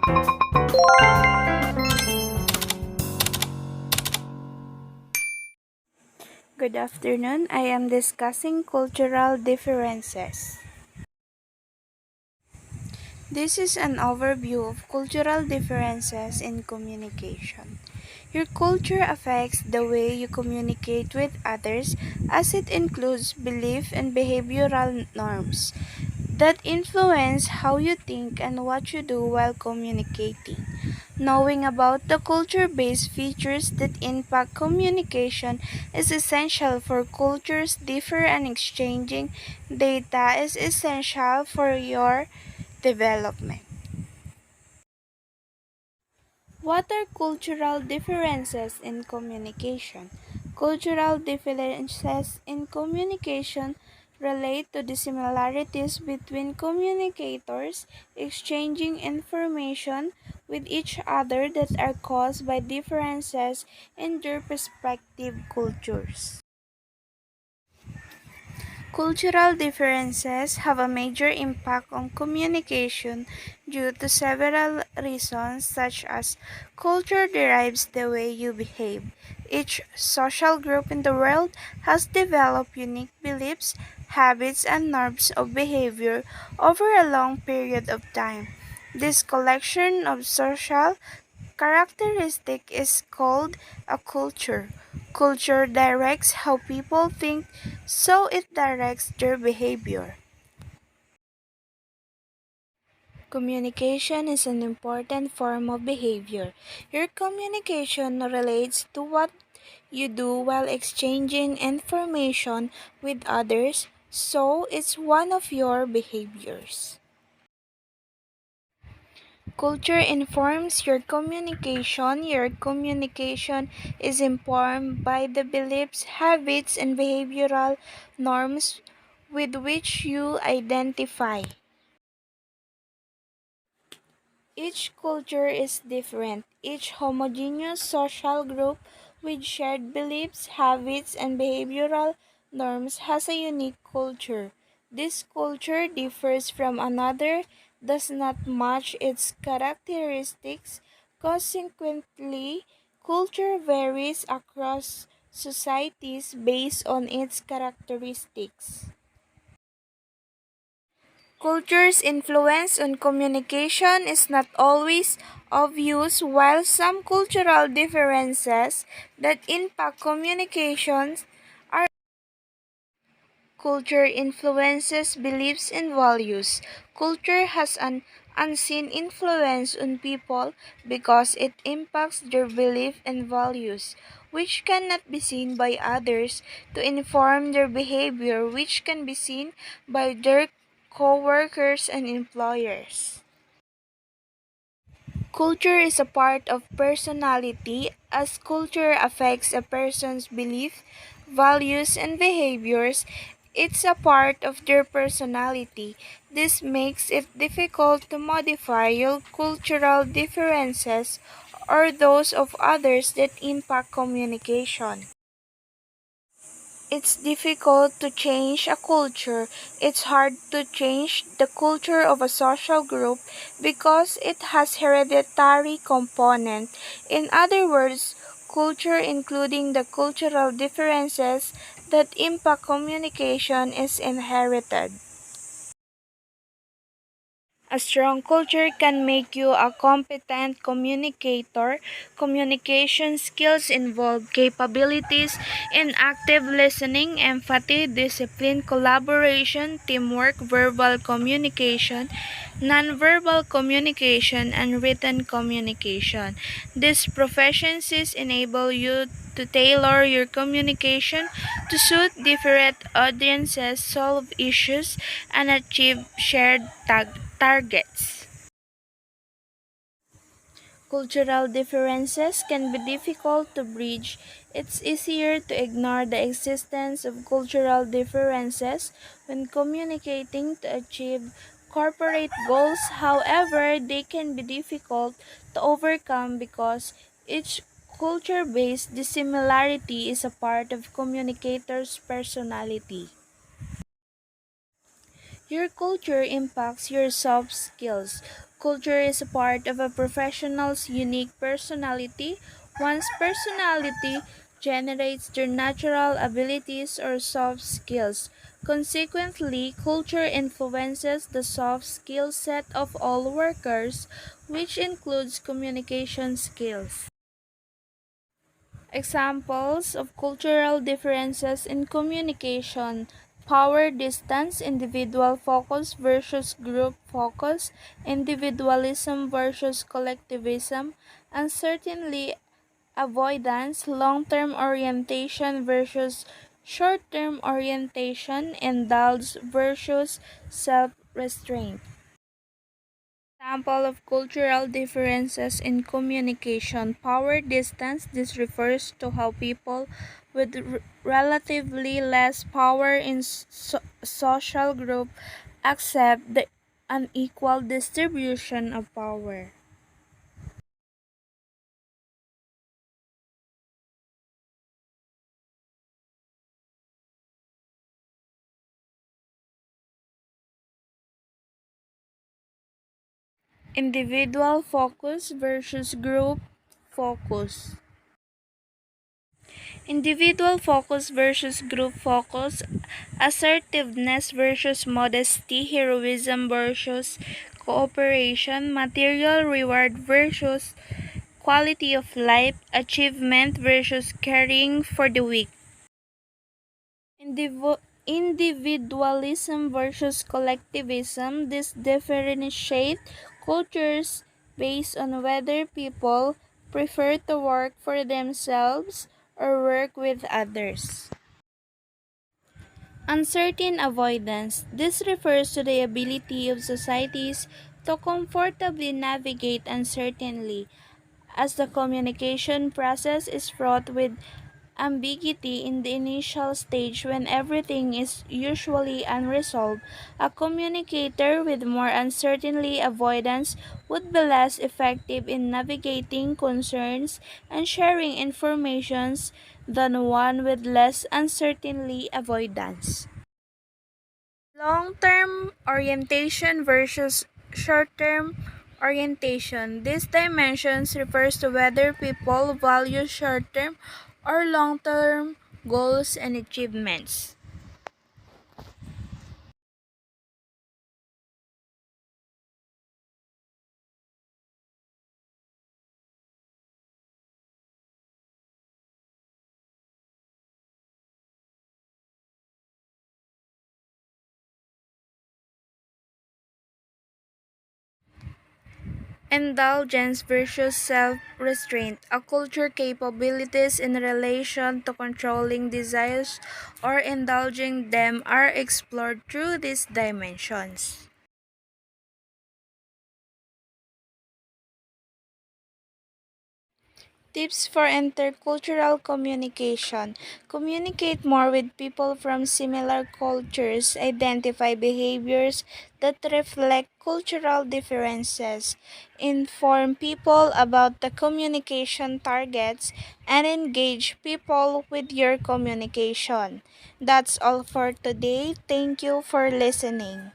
Good afternoon. I am discussing cultural differences. This is an overview of cultural differences in communication. Your culture affects the way you communicate with others as it includes belief and behavioral norms that influence how you think and what you do while communicating. Knowing about the culture based features that impact communication is essential for cultures differ and exchanging data is essential for your development. What are cultural differences in communication? Cultural differences in communication relate to the similarities between communicators exchanging information with each other that are caused by differences in their respective cultures. Cultural differences have a major impact on communication due to several reasons, such as culture derives the way you behave. Each social group in the world has developed unique beliefs, habits, and norms of behavior over a long period of time. This collection of social characteristic is called a culture. Culture directs how people think, so it directs their behavior. Communication is an important form of behavior. Your communication relates to what you do while exchanging information with others, so it's one of your behaviors. Culture informs your communication. Your communication is informed by the beliefs, habits, and behavioral norms with which you identify. Each culture is different. Each homogeneous social group with shared beliefs, habits, and behavioral norms has a unique culture. This culture differs from another, does not match its characteristics. Consequently, culture varies across societies based on its characteristics. Culture's influence on communication is not always obvious, while some cultural differences that impact communications are culture influences beliefs and values. Culture has an unseen influence on people because it impacts their beliefs and values, which cannot be seen by others, to inform their behavior, which can be seen by their co-workers and employers. Culture is a part of personality as culture affects a person's belief, values, and behaviors. It's a part of their personality. This makes it difficult to modify your cultural differences or those of others that impact communication. It's difficult to change a culture. It's hard to change the culture of a social group because it has hereditary component. In other words, culture including the cultural differences that impact communication is inherited. A strong culture can make you a competent communicator. Communication skills involve capabilities in active listening, empathy, discipline, collaboration, teamwork, verbal communication, nonverbal communication, and written communication. These proficiencies enable you to tailor your communication to suit different audiences, solve issues, and achieve shared targets. Cultural differences can be difficult to bridge. It's easier to ignore the existence of cultural differences when communicating to achieve corporate goals. However, they can be difficult to overcome because each culture based dissimilarity is a part of communicators' personality. Your culture impacts your soft skills. Culture is a part of a professional's unique personality. One's personality generates their natural abilities or soft skills. Consequently, culture influences the soft skill set of all workers, which includes communication skills. Examples of cultural differences in communication: power distance, individual focus versus group focus, individualism versus collectivism, uncertainty avoidance, long term orientation versus short term orientation, indulge versus self restraint. Example of cultural differences in communication: power distance. This refers to how people with relatively less power in social group accept the unequal distribution of power. Individual focus versus group focus. Individual focus versus group focus, assertiveness versus modesty, heroism versus cooperation, material reward versus quality of life, achievement versus caring for the weak. Individualism versus collectivism. This differentiate cultures based on whether people prefer to work for themselves or work with others. Uncertain avoidance. This refers to the ability of societies to comfortably navigate uncertainty, as the communication process is fraught with ambiguity in the initial stage when everything is usually unresolved. A communicator with more uncertainty avoidance would be less effective in navigating concerns and sharing informations than one with less uncertainty avoidance. Long-term orientation versus short-term orientation. These dimensions refers to whether people value short-term or long-term goals and achievements. Indulgence versus self-restraint. A culture capabilities in relation to controlling desires or indulging them are explored through these dimensions. Tips for intercultural communication. Communicate more with people from similar cultures. Identify behaviors that reflect cultural differences. Inform people about the communication targets and engage people with your communication. That's all for today. Thank you for listening.